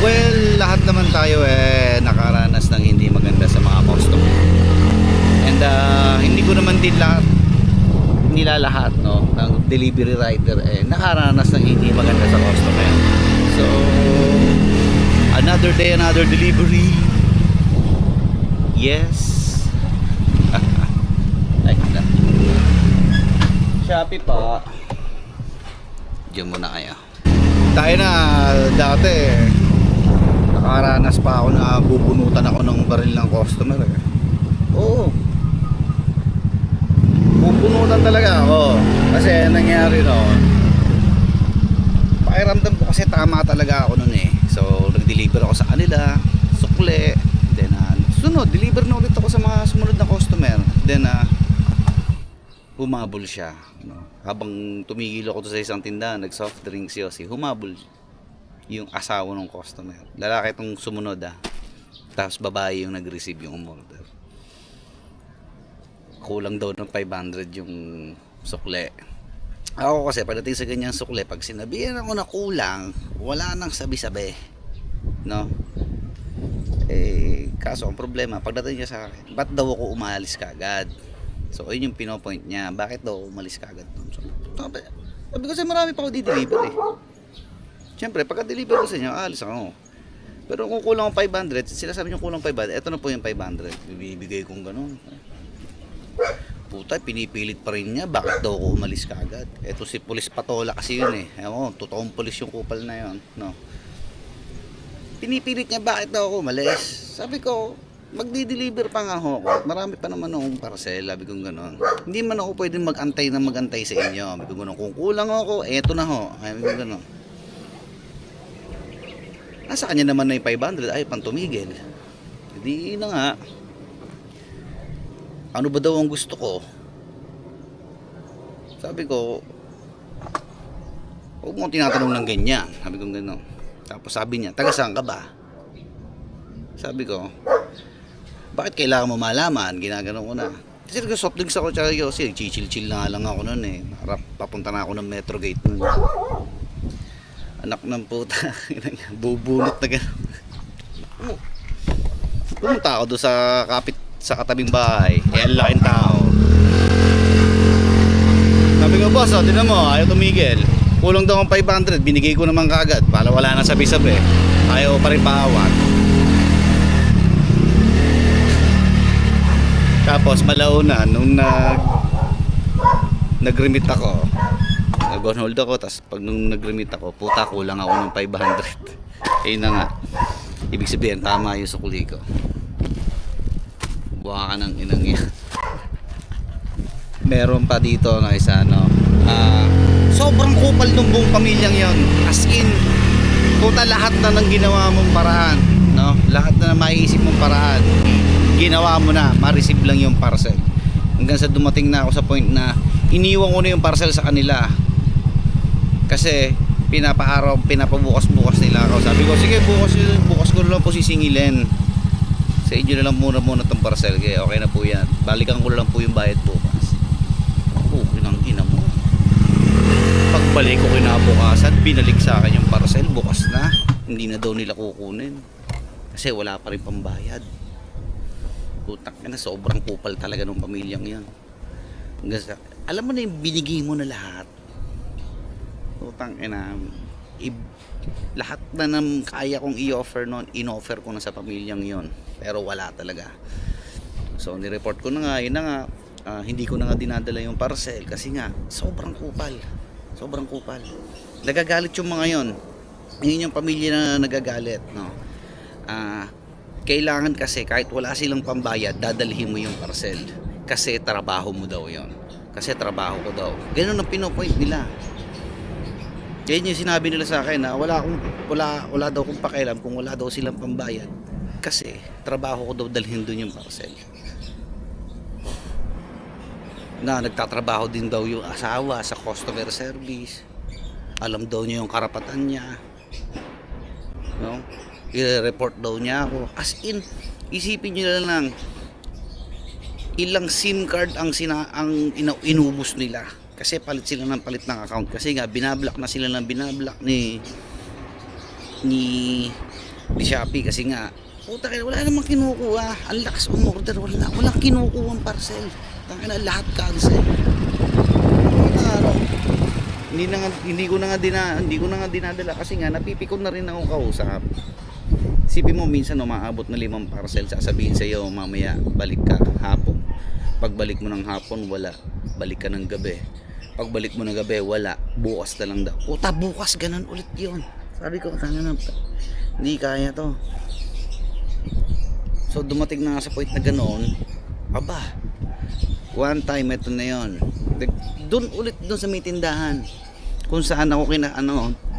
Well, lahat naman tayo nakaranas ng hindi maganda sa mga customer. And hindi ko naman din lahat nilalahat no ng delivery rider nakaranas ng hindi maganda sa customer. So another day, another delivery. Yes. Ay, na. Shopee pa. Diyan muna kayo. Tayo na dati nakaranas pa ako na bubunutan ako ng baril ng customer Oo. Bubunutan talaga ako. Kasi nangyari noon, pakiramdam ko kasi tama talaga ako noon So nag-deliver ako sa kanila, sukle. Then sunod, deliver na ulit ako sa mga sumunod na customer. Then humabol siya habang tumigil ako sa isang tindahan, nag soft drinks yosi, humabol yung asawa ng customer, lalaki itong sumunod tapos babae yung nag-receive yung order. Kulang daw ng 500 yung sukle. Ako kasi pagdating sa ganyang sukle, pag sinabihan ako na kulang, wala nang sabi-sabi no. Kaso ang problema, pagdating niya sa akin, ba't daw ako umalis kaagad? So yun yung pinopoint niya, bakit daw umalis kaagad? So, sabi ko kasi marami pa ako di-deliver Siyempre pagka-deliver ko sa inyo, alis ako. Pero kung kulang ang 500, sila sabi niyo kulang 500, eto na po yung 500, bibigay kong ganun. Puta, pinipilit pa rin niya, bakit daw ako umalis kaagad? Eto si Pulis Patola kasi yun Ewan, totoong pulis yung kupal na yun no? Pinipilit niya bakit daw ako umalis. Sabi ko, magdi-deliver pa nga ako. Marami pa naman akong parcel, sabi kong gano'n. Hindi man ako pwedeng mag-antay sa inyo. Sabi kong gano'n, kung kulang ako, eto na ho. Sabi kong gano'n. Nasa kanya naman na yung 500, ay pantumigil. Hindi na nga. Ano ba daw ang gusto ko? Sabi ko, huwag mo tinatanong ng ganyan. Sabi kong gano'n. Tapos sabi niya, taga saan ka ba? Sabi ko, bakit kailangan mo malaman? Ginaganon ko na. Kasi nag-soft drinks ako tsaka yosi, chill-chill na lang ako noon Papunta na ako ng Metro Gate noon. Anak ng puta, bubunot na gano'n. Pumunta ako doon sa katabing bahay. Ang laking tao. Sabi ko, boss, tinan mo, ayaw tumigil. Kulang daw ang 500, binigay ko naman kaagad para wala na sabi-sabi. Ayaw pa rin paawat. Tapos malauna nung nag-remit ako, nag-on hold ako, tapos pag nung nag-remit ako, puta, kulang ako ng 500. Ayun na nga, ibig sabihin tama yung sukli ko. Buha ka ng inang yan. Meron pa dito na isa sobrang kupal ng buong pamilyang yon. As in, puta, lahat na ng ginawa mong paraan no? Lahat na maiisip mong paraan ginawa mo na, ma-receive lang yung parcel. Hanggang sa dumating na ako sa point na iniwan ko na yung parcel sa kanila. Kasi pinapabukas-bukas nila ako. Sabi ko, sige, bukas ko lang po sisingilin. Sa inyo na lang muna itong parcel. Kaya okay na po yan. Balikan ko lang po yung bayad bukas. Inang ina mo. Pagbalik ko kinabukasan, binalik sa akin yung parcel. Bukas na. Hindi na daw nila kukunin. Kasi wala pa rin pambayad. Putak na, sobrang kupal talaga ng pamilyang yan. Alam mo na yung binigay mo na lahat. Putang ina, lahat na ng kaya kong i-offer noon, in-offer ko na sa pamilyang yon. Pero wala talaga. So ni-report ko na nga, yun na nga, hindi ko na nga dinadala yung parcel kasi nga sobrang kupal. Sobrang kupal. Nagagalit yung mga yon. Yun yung pamilya na nagagalit, no. Kailangan kasi kahit wala silang pambayad, dadalhin mo yung parcel kasi trabaho mo daw yon. Kasi trabaho ko daw. Ganun ang pinopoint nila. Yan yung sinabi nila sa akin na wala daw kong pakialam kung wala daw silang pambayad kasi trabaho ko daw dalhin doon yung parcel. Na nagtatrabaho din daw yung asawa sa customer service. Alam daw niya yung karapatan niya. No? I-report daw niya ako. As in, isipin niyo na lang ilang SIM card ang inubos nila. Kasi palit sila ng palit ng account. Kasi nga binablock na sila ng binablock ni Di Shopee kasi nga, puta kaya wala namang kinukuha. Ang lakas umorder, walang kinukuha ang parcel. Tangina lahat cancel. Ano, hindi ko na nga dinadala kasi nga napipikon na rin akong kausap. Sipin mo minsan umaabot na 5 parcel, sasabihin sa iyo mamaya balik ka hapon. Pagbalik mo ng hapon wala, balik ka ng gabi. Pagbalik mo ng gabi wala, bukas na lang daw. Puta bukas ganun ulit 'yon. Sabi ko tanga na, hindi kaya to. So dumating na nga sa point na ganoon. Aba, one time ito na 'yon. Doon ulit doon sa may tindahan kung saan ako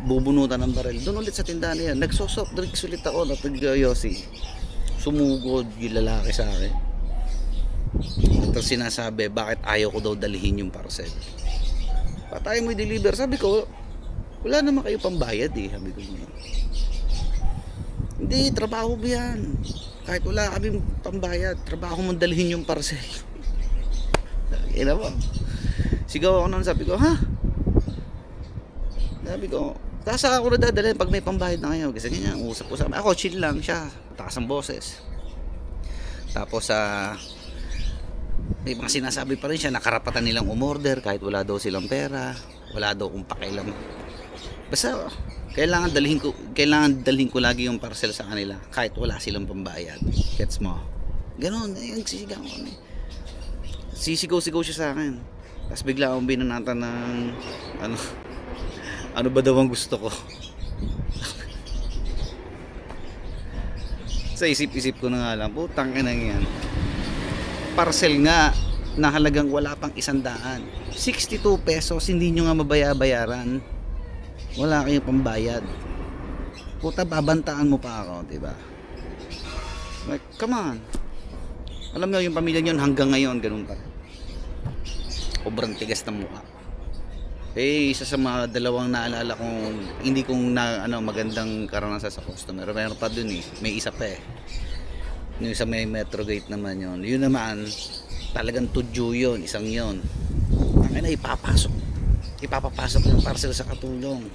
bubunutan ng baril. Doon ulit sa tindahan na yan. Nagsosoft drinks ulit ako na tag-yosi. Sumugod yung lalaki sa akin. Tapos sinasabi, bakit ayaw ko daw dalihin yung parcel? Patay mo i-deliver. Sabi ko, wala naman kayo pambayad eh. Sabi ko niya. Hindi, trabaho mo yan. Kahit wala kami pambayad, trabaho mo dalihin yung parcel. Ina mo. Sigaw ako nun, sabi ko, ha? Sabi ko, taas ako na dadalhin pag may pambayad na kayo. Kasi nga, usap-usap. Ako, chill lang siya. Taas ang boses. Tapos, may mga sinasabi pa rin siya, nakarapatan nilang umorder kahit wala daw silang pera. Wala daw kung pakialam. Basta, kailangan dalhin ko lagi yung parcel sa kanila kahit wala silang pambayad. Gets mo? Ganon, sisigaw ko. Sisigaw-sigaw siya sa akin. Tapos bigla akong binanatan ng ano ba daw ang gusto ko. Sa isip-isip ko na nga lang, putang ina yan. Parcel nga na halagang wala pang 100. 62 pesos, hindi nyo nga mabayaran. Wala kayong pambayad. Puta, babantaan mo pa ako, diba? Like, come on. Alam mo yung pamilya nyo hanggang ngayon, ganun pa. Sobrang tigas ng mukha. Isa sa mga dalawang naalala kong hindi kong magandang karanasan sa customer. Meron pa dun eh. May isa pa eh. Yung sa may Metro Gate naman yun. Yun naman, talagang tudyo yun. Isang yun. Ang ina, ipapapasok yung parcel sa katulong.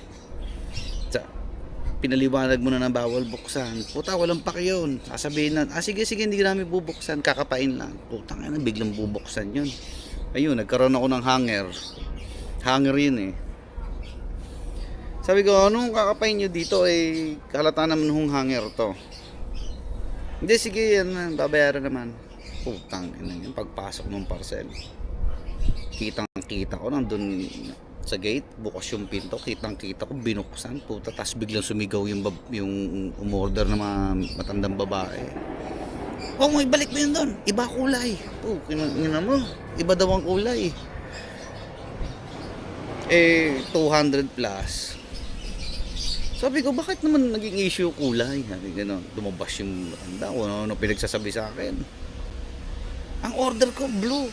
Pinaliwanag mo na ng bawal buksan. Puta, walang paki yun. Sasabihin na, sige, hindi namin bubuksan. Kakapain lang. Puta nga na, biglang bubuksan yun. Ayun, nagkaroon ako ng hanger yun eh. Sabi ko, anong kakapain nyo dito eh, kalata naman hong hanger to. Hindi, sige yan, babayaran naman. Putang ina yun, pagpasok ng parcel, kitang kita ko nandun sa gate, bukas yung pinto, kitang kita ko binuksan. Puta, tas biglang sumigaw yung umorder na mga matandang babae. Oh, may balik mo yun doon, iba kulay. Oh, ina mo, iba daw ang kulay. 200 plus. Sabi ko, bakit naman naging issue kulay? Sabi gano'n, lumabas yung matanda ko, ano pinagsasabi sa akin. Ang order ko blue,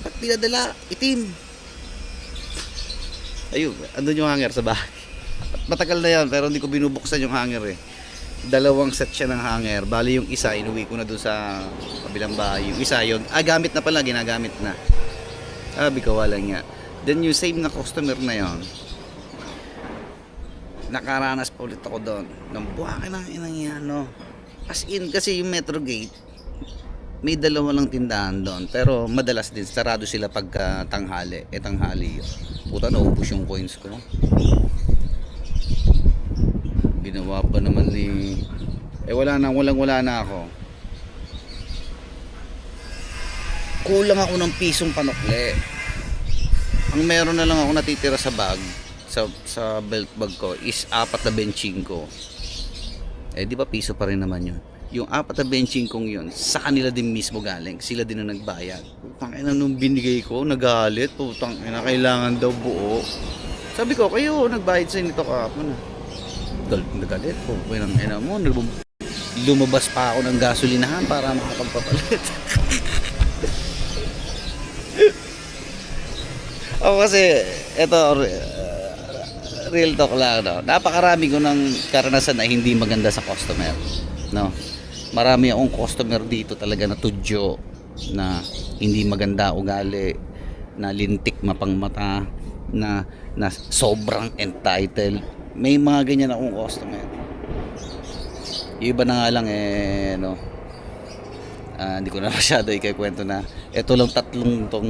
ba't pinadala itim? Ayun, andun yung hanger sa bahay. Matagal na yan, pero hindi ko binubuksan yung hanger eh. 2 set siya ng hanger. Bali yung isa, inuwi ko na doon sa kabilang bahay. Yung isa yun, gamit na pala, ginagamit na. Sabi ko, wala nga. Then yung same na customer na yon, nakaranas pa ulit ako doon ng buwakin ng inang yan, no? As in, kasi yung Metro Gate may 2 lang tindahan doon, pero madalas din sarado sila pagka tanghali. Tanghali yun. Puta, naubos yung coins ko. Ginawa pa naman ni wala na ako. Kulang ako ng pisong panukli. Ang meron na lang ako natitira sa bag, sa belt bag ko is 4 na benching ko. Di ba piso pa rin naman yun? Yung 4 na benching kong yun, sa kanila din mismo galing. Sila din ang nagbayad. Putang ina, nung binigay ko, nagalit. Putang ina, kailangan daw buo. Sabi ko, kayo nagbayad sa nito kahapon. Nagalit po. Putang ina mo, lumabas pa ako ng gasolinahan para makapagpapalit. Kasi ito real talk lang, no? Napakarami ko ng karanasan na hindi maganda sa customer, no? Marami akong customer dito talaga na tudyo, na hindi maganda ugali, na lintik mapangmata, na sobrang entitled. May mga ganyan akong customer. Yung iba na nga lang no, hindi ko na masyado ikikwento na ito lang tatlong tong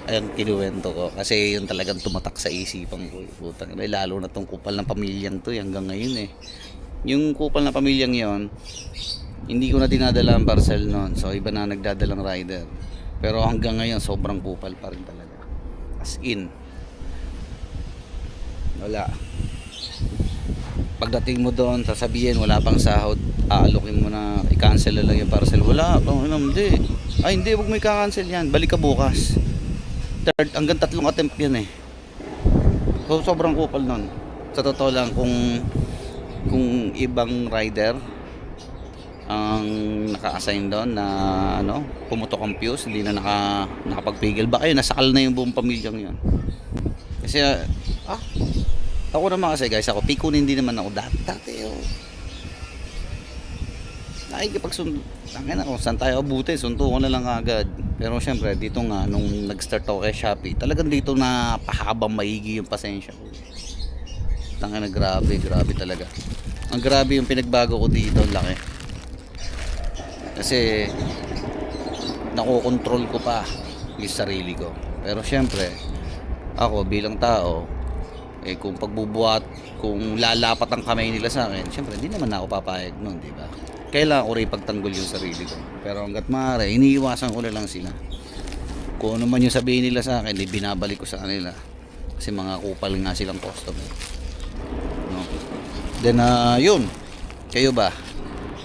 ang kinuwento ko kasi yun talagang tumatak sa isipan ko. Putang ina, lalo na tong kupal ng pamilyang to hanggang ngayon yung kupal na pamilyang yon hindi ko na dinadala ang parcel noon, so iba na nagdadalang rider, pero hanggang ngayon sobrang kupal pa rin talaga, as in wala. Pagdating mo doon, sasabihin wala pang sahod, aalukin mo na, i-cancel na lang yung parcel. Wala, hindi. Ay hindi, wag mo i-cancel yan, balik ka bukas. Hanggang 3 attempt yan So sobrang kupal nun. Sa totoo lang, kung ibang rider ang naka-assign doon na pumutok ang fuse, hindi na nakapagpigil, baka yun, nasakal na yung buong pamilyang yun. Kasi ako naman kasi guys, ako pikunin din naman ako dati nakikipagsuntukan ako, saan tayo abuti, suntukan na lang agad. Pero syempre dito nga, nung nag-start ako kay Shopee, talagang dito na pahabang maigi yung pasensya ko. Tangina, grabe talaga. Ang grabe yung pinagbago ko dito, laki. Kasi nakokontrol ko pa yung sarili ko. Pero syempre ako bilang tao, kung pagbubuhat, kung lalapat ang kamay nila sa akin, syempre hindi naman ako papayag nun, di ba? Kailangan ko rin pagtanggol yung sarili ko. Pero hanggat maaari, iniiwasan ko na lang sila. Kung ano man yung sabihin nila sa akin, binabalik ko sa kanila. Kasi mga kupal nga silang customer. No? Then, yun. Kayo ba?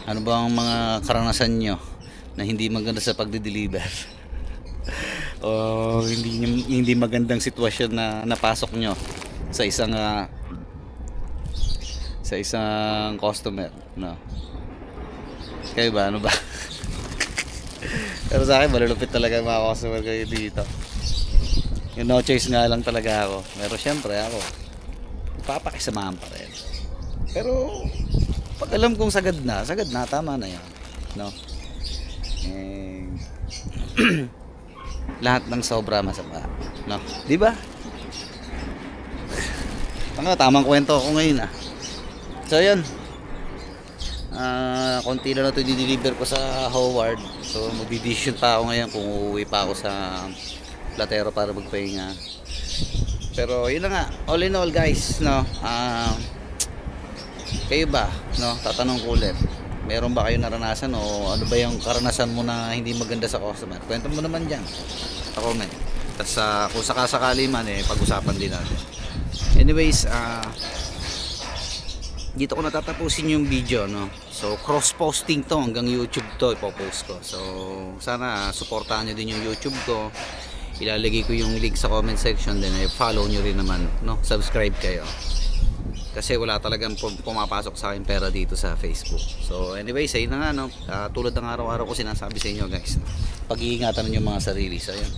Ano ba ang mga karanasan nyo na hindi maganda sa pagde-deliver? O hindi magandang sitwasyon na napasok nyo sa isang customer, no? Kayo ba, ano ba? Pero sa akin, malulupit talaga yung mga customer kayo dito. Yung no choice nga lang talaga ako. Pero syempre ako, papakisamahan pa rin. Pero pag alam kong sagad na, tama na yan, no? Lahat ng sobra masama, no? Di ba? Tamang kwento ako ngayon So yun, konti lang na ito i-deliver ko sa Howard. So magdi-decision pa ako ngayon kung uuwi pa ako sa Platero para magpahinga. Pero yun na nga, all in all guys, no, kayo ba, no, tatanong ko ulit, meron ba kayo naranasan o ano ba yung karanasan mo na hindi maganda sa customer? Kwento mo naman dyan sa comment. Tapos kung sakasakali man, pag-usapan din natin. Anyways, dito ko natatapusin yung video, no. So cross-posting to, hanggang YouTube to ipopost ko. So sana suportahan nyo din yung YouTube ko. Ilalagay ko yung link sa comment section, then follow nyo rin naman, no. Subscribe kayo. Kasi wala talagang pumapasok sa akin pera dito sa Facebook. So anyways, ayun na nga, no. Tulad ng araw-araw ko sinasabi sa inyo guys, pag-iingatan nyo yung mga sarili. So ayun.